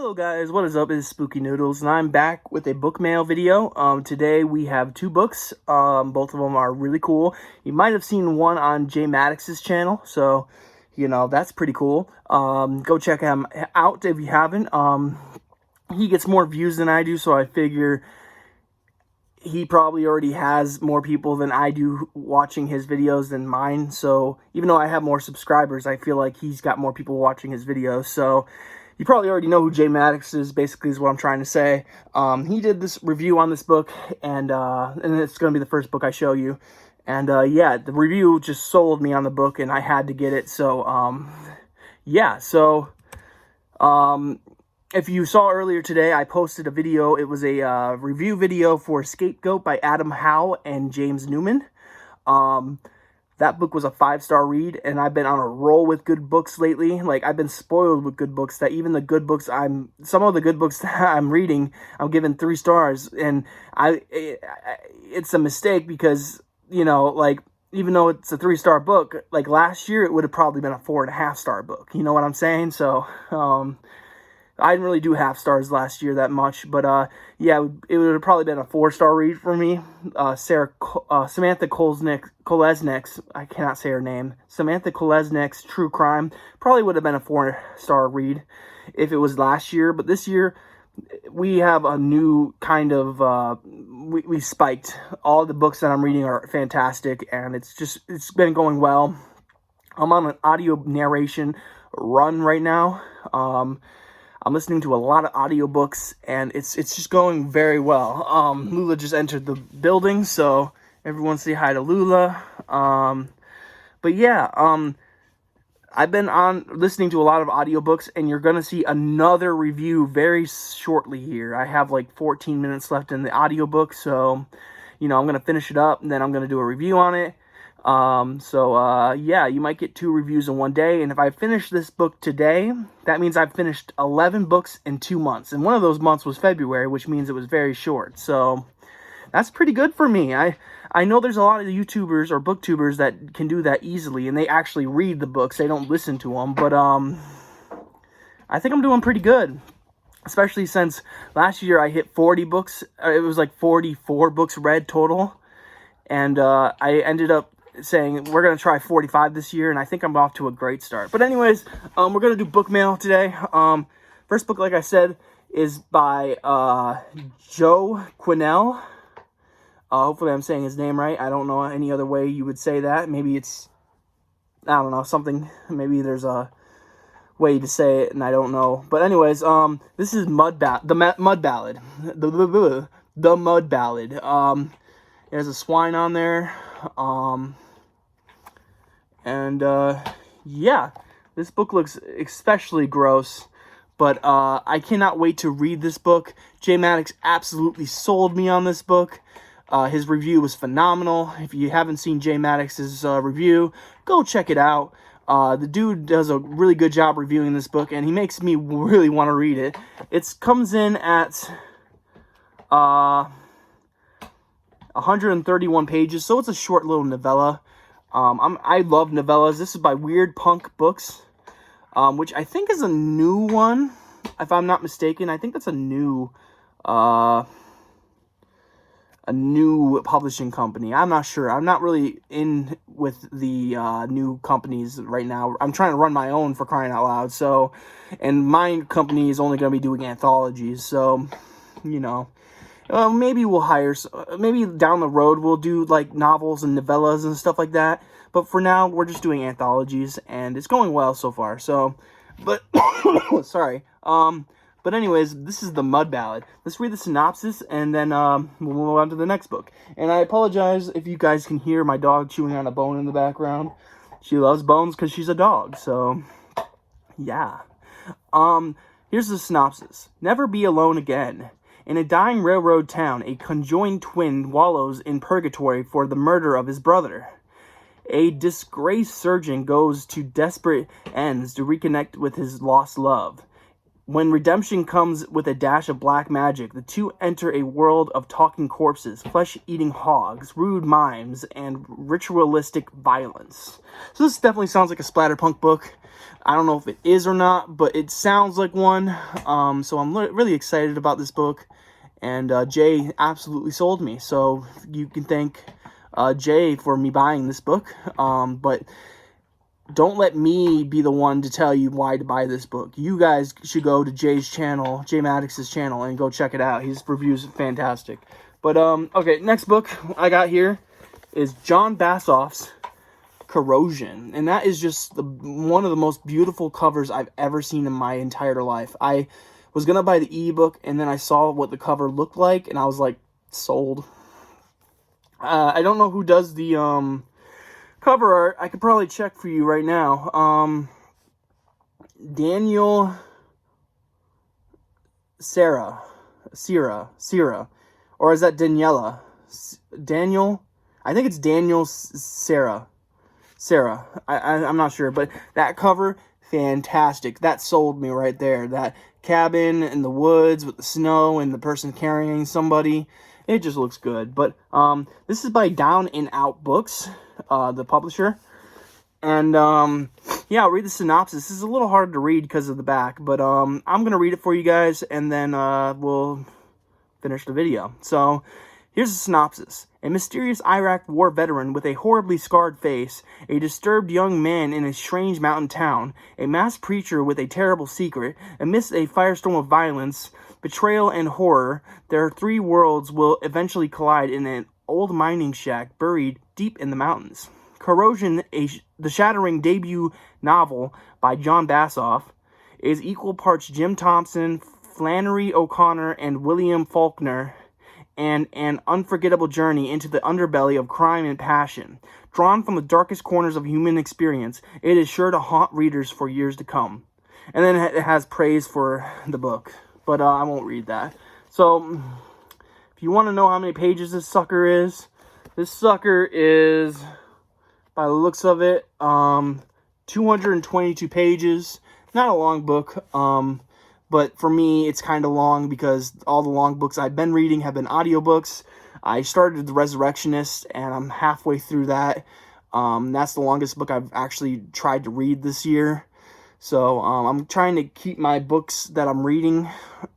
Hello guys, what is up? It's Spooky Noodles, and I'm back with a book mail video. Today we have two books. Both of them are really cool. You might have seen one on J Maddox's channel, so that's pretty cool. Go check him out if you haven't. He gets more views than I do, so I figure he probably already has more people than I do watching his videos than mine. So even though I have more subscribers, I feel like he's got more people watching his videos. So you probably already know who J Maddox is, basically, is what I'm trying to say. He did this review on this book, and it's going to be the first book I show you. And, yeah, the review just sold me on the book, and I had to get it. So, yeah, so, if you saw earlier today, I posted a video. It was a review video for Scapegoat by Adam Howe and James Newman. That book was a 5-star read, and I've been on a roll with good books lately. Like, I've been spoiled with good books, that even the good books some of the good books that I'm reading, I'm giving 3 stars. And it's a mistake because, like, even though it's a 3-star book, like last year, it would have probably been a 4.5-star book. You know what I'm saying? So, I didn't really do half stars last year that much, but yeah, it would have probably been a 4-star read for me. Samantha Kolesnik's, I cannot say her name, Samantha Kolesnik's True Crime probably would have been a 4-star read if it was last year, but this year we have a new kind of, we spiked. All the books that I'm reading are fantastic, and it's been going well. I'm on an audio narration run right now. I'm listening to a lot of audiobooks, and it's just going very well. Lula just entered the building, so everyone say hi to Lula. But yeah, I've been listening to a lot of audiobooks, and you're going to see another review very shortly here. I have like 14 minutes left in the audiobook, so, I'm going to finish it up, and then I'm going to do a review on it. Yeah, you might get 2 reviews in one day, and if I finish this book today, that means I've finished 11 books in 2 months, and one of those months was February, which means it was very short, so that's pretty good for me. I know there's a lot of YouTubers or booktubers that can do that easily, and they actually read the books, they don't listen to them, but, I think I'm doing pretty good, especially since last year I hit 40 books, it was like 44 books read total, and, I ended up saying we're going to try 45 this year, and I think I'm off to a great start. But anyways, we're going to do book mail today. First book, like I said, is by Joe Quinnell. Hopefully I'm saying his name right. I don't know any other way you would say that. Maybe it's, I don't know, something, maybe there's a way to say it, and I don't know. But anyways, this is the Mud Ballad. The Mud Ballad. There's a swine on there. Yeah, this book looks especially gross, but I cannot wait to read this book. J Maddox absolutely sold me on this book. His review was phenomenal. If you haven't seen J Maddox's review, go check it out. The dude does a really good job reviewing this book, and he makes me really want to read it. It comes in at 131 pages, so it's a short little novella. I love novellas. This is by Weird Punk Books, which I think is a new one, if I'm not mistaken. I think that's a new publishing company. I'm not sure. I'm not really in with the new companies right now. I'm trying to run my own, for crying out loud. So, and my company is only going to be doing anthologies. So, maybe we'll maybe down the road we'll do like novels and novellas and stuff like that. But for now, we're just doing anthologies, and it's going well so far. So, but, sorry. But anyways, this is the Mud Ballad. Let's read the synopsis, and then we'll move on to the next book. And I apologize if you guys can hear my dog chewing on a bone in the background. She loves bones because she's a dog, so, yeah. Here's the synopsis. Never be alone again. In a dying railroad town, a conjoined twin wallows in purgatory for the murder of his brother. A disgraced surgeon goes to desperate ends to reconnect with his lost love. When redemption comes with a dash of black magic, the two enter a world of talking corpses, flesh-eating hogs, rude mimes, and ritualistic violence. So this definitely sounds like a splatterpunk book. I don't know if it is or not, but it sounds like one. So I'm really excited about this book. And Jay absolutely sold me. So you can thank Jay for me buying this book. But don't let me be the one to tell you why to buy this book. You guys should go to Jay's channel, Jay Maddox's channel, and go check it out. His reviews are fantastic. But, okay, next book I got here is John Bassof's Corrosion. And that is just one of the most beautiful covers I've ever seen in my entire life. I was going to buy the ebook, and then I saw what the cover looked like, and I was like, sold. I don't know who does the, cover art. I could probably check for you right now. Daniel Sarah, or is that Daniela? Daniel, I think it's Daniel Sarah. I'm not sure, but that cover, fantastic. That sold me right there. That cabin in the woods with the snow and the person carrying somebody. It just looks good. But this is by Down and Out Books, the publisher. And yeah, I'll read the synopsis. This is a little hard to read because of the back, but I'm going to read it for you guys, and then we'll finish the video. So here's the synopsis. A mysterious Iraq war veteran with a horribly scarred face, a disturbed young man in a strange mountain town, a masked preacher with a terrible secret, amidst a firestorm of violence, betrayal, and horror, their three worlds will eventually collide in an old mining shack buried deep in the mountains. Corrosion, the shattering debut novel by John Bassof, is equal parts Jim Thompson, Flannery O'Connor, and William Faulkner, and an unforgettable journey into the underbelly of crime and passion. Drawn from the darkest corners of human experience, it is sure to haunt readers for years to come. And then it has praise for the book, but I won't read that. So, if you want to know how many pages this sucker is, by the looks of it, 222 pages. Not a long book, but for me, it's kind of long because all the long books I've been reading have been audiobooks. I started The Resurrectionist, and I'm halfway through that. That's the longest book I've actually tried to read this year. So, I'm trying to keep my books that I'm reading,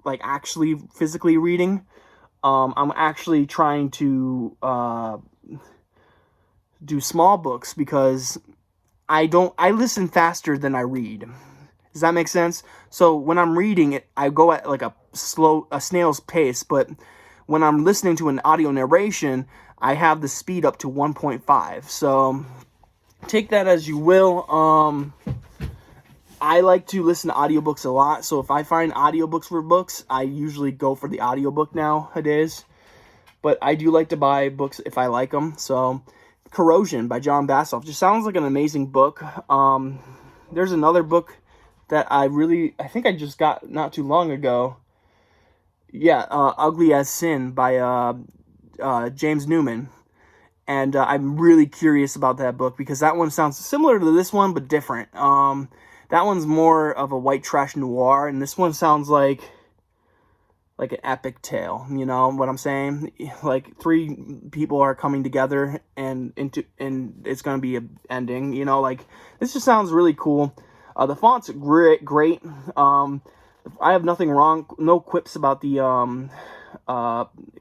like, actually physically reading. I'm actually trying to do small books because I listen faster than I read. Does that make sense? So when I'm reading it, I go at like a snail's pace, but when I'm listening to an audio narration, I have the speed up to 1.5. So take that as you will. I like to listen to audiobooks a lot, so if I find audiobooks for books, I usually go for the audiobook nowadays. But I do like to buy books if I like them. So Corrosion by John Bassof just sounds like an amazing book. There's another book that I think I just got not too long ago. Yeah, Ugly as Sin by James Newman. And I'm really curious about that book because that one sounds similar to this one, but different. That one's more of a white trash noir, and this one sounds like an epic tale. You know what I'm saying? Like three people are coming together, and it's gonna be an ending. You know, like this just sounds really cool. The font's great. I have no quips about the,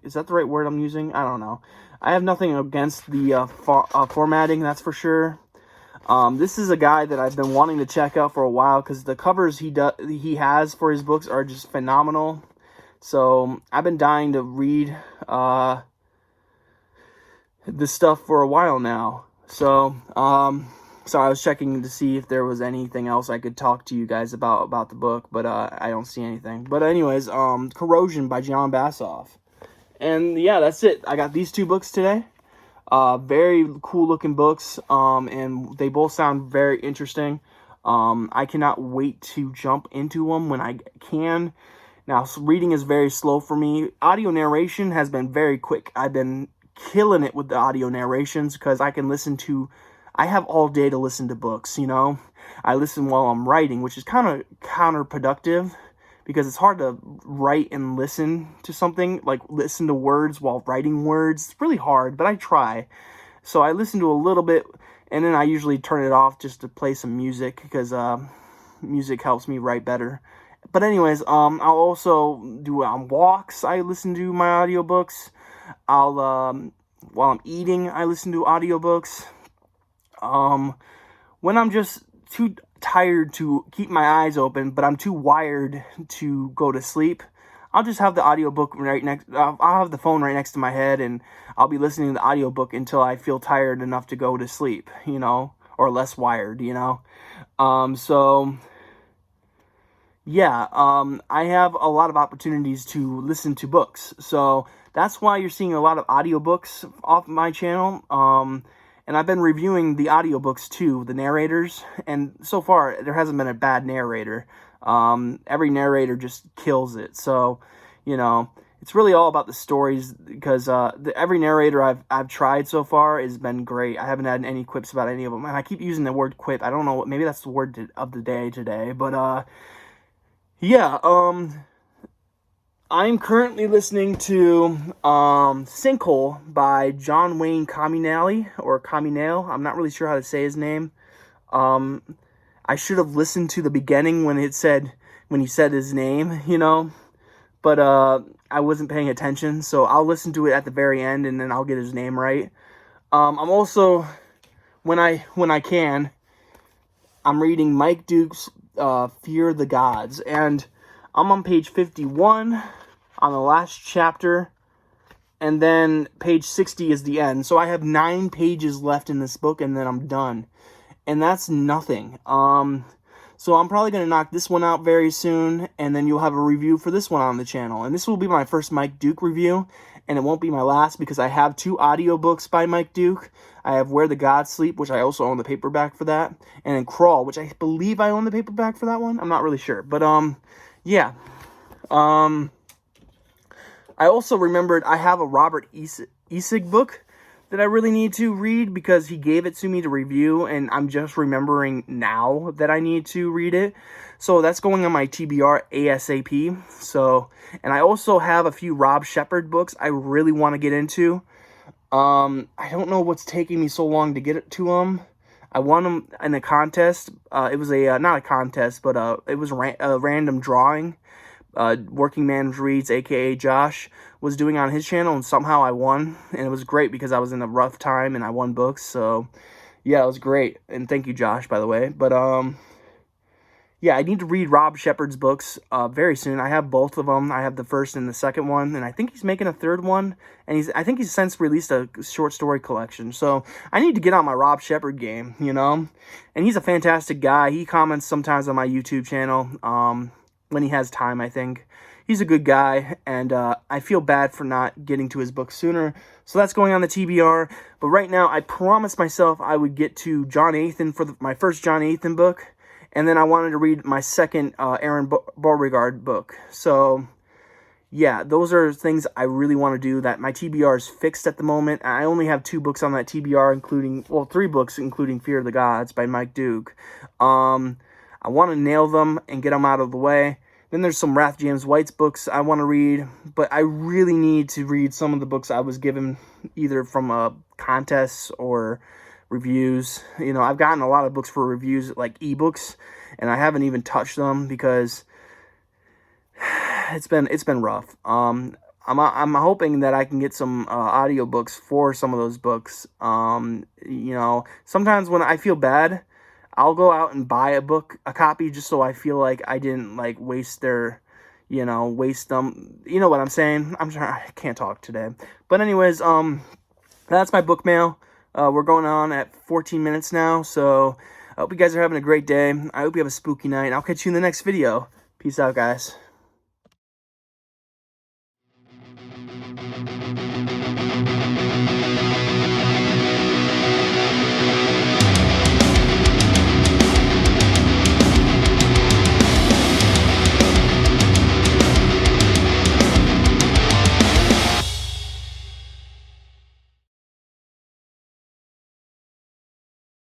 is that the right word I'm using? I don't know. I have nothing against the formatting, that's for sure. This is a guy that I've been wanting to check out for a while because the covers he has for his books are just phenomenal. So I've been dying to read this stuff for a while now. So, so I was checking to see if there was anything else I could talk to you guys about the book, but I don't see anything. But anyways, Corrosion by John Bassof. And yeah, that's it. I got these two books today. Very cool looking books, and they both sound very interesting. I cannot wait to jump into them when I can. Now, reading is very slow for me. Audio narration has been very quick. I've been killing it with the audio narrations because I have all day to listen to books, you know. I listen while I'm writing, which is kind of counterproductive because it's hard to write and listen to something, like listen to words while writing words. It's really hard, but I try. So I listen to a little bit, and then I usually turn it off just to play some music, because music helps me write better. But anyways, I'll also do on walks, I listen to my audiobooks. I'll while I'm eating, I listen to audiobooks. When I'm just too tired to keep my eyes open, but I'm too wired to go to sleep, I'll just have the audiobook right next. I'll have the phone right next to my head, and I'll be listening to the audiobook until I feel tired enough to go to sleep, or less wired, So yeah, I have a lot of opportunities to listen to books. So that's why you're seeing a lot of audiobooks off my channel. And I've been reviewing the audiobooks too, the narrators, and so far there hasn't been a bad narrator. Every narrator just kills it. So, it's really all about the stories, because every narrator I've tried so far has been great. I haven't had any quips about any of them, and I keep using the word quip. I don't know, maybe that's the word of the day today, but yeah. I'm currently listening to Sinkhole by John Wayne Caminelli, or Caminale. I'm not really sure how to say his name. I should have listened to the beginning when he said his name, but I wasn't paying attention, so I'll listen to it at the very end, and then I'll get his name right. I'm also, when I can, I'm reading Mike Duke's Fear the Gods, and I'm on page 51 on the last chapter, and then page 60 is the end. So I have 9 pages left in this book, and then I'm done. And that's nothing. So I'm probably going to knock this one out very soon, and then you'll have a review for this one on the channel. And this will be my first Mike Duke review, and it won't be my last, because I have 2 audiobooks by Mike Duke. I have Where the Gods Sleep, which I also own the paperback for that, and then Crawl, which I believe I own the paperback for that one. I'm not really sure, but yeah. I also remembered I have a Robert Isig book that I really need to read, because he gave it to me to review, and I'm just remembering now that I need to read it. So that's going on my TBR ASAP. So, and I also have a few Rob Shepard books I really want to get into. I don't know what's taking me so long to get to them. I won them in a contest. It was not a contest, but it was a random drawing. Working Man Reads, aka Josh, was doing on his channel, and somehow I won, and it was great because I was in a rough time and I won books. So yeah, it was great, and thank you, Josh, by the way. But yeah, I need to read Rob Shepard's books very soon. I have both of them. I have the first and the second one, and I think he's making a third one, and I think he's since released a short story collection. So I need to get on my Rob Shepard game, and he's a fantastic guy. He comments sometimes on my YouTube channel when he has time, I think. He's a good guy, and I feel bad for not getting to his book sooner. So that's going on the TBR. But right now, I promised myself I would get to John Athan for my first John Athan book. And then I wanted to read my second Aaron Beauregard book. So, yeah, those are things I really want to do. That my TBR is fixed at the moment. I only have 2 books on that TBR, including, 3 books, including Fear of the Gods by Mike Duke. I want to nail them and get them out of the way. Then there's some Wrath James White's books I want to read, but I really need to read some of the books I was given either from contests or reviews. I've gotten a lot of books for reviews, like ebooks, and I haven't even touched them because it's been rough. I'm hoping that I can get some audiobooks for some of those books. Sometimes when I feel bad, I'll go out and buy a copy, just so I feel like I didn't waste waste them. You know what I'm saying? I can't talk today. But anyways, that's my book mail. We're going on at 14 minutes now, so I hope you guys are having a great day. I hope you have a spooky night. I'll catch you in the next video. Peace out, guys.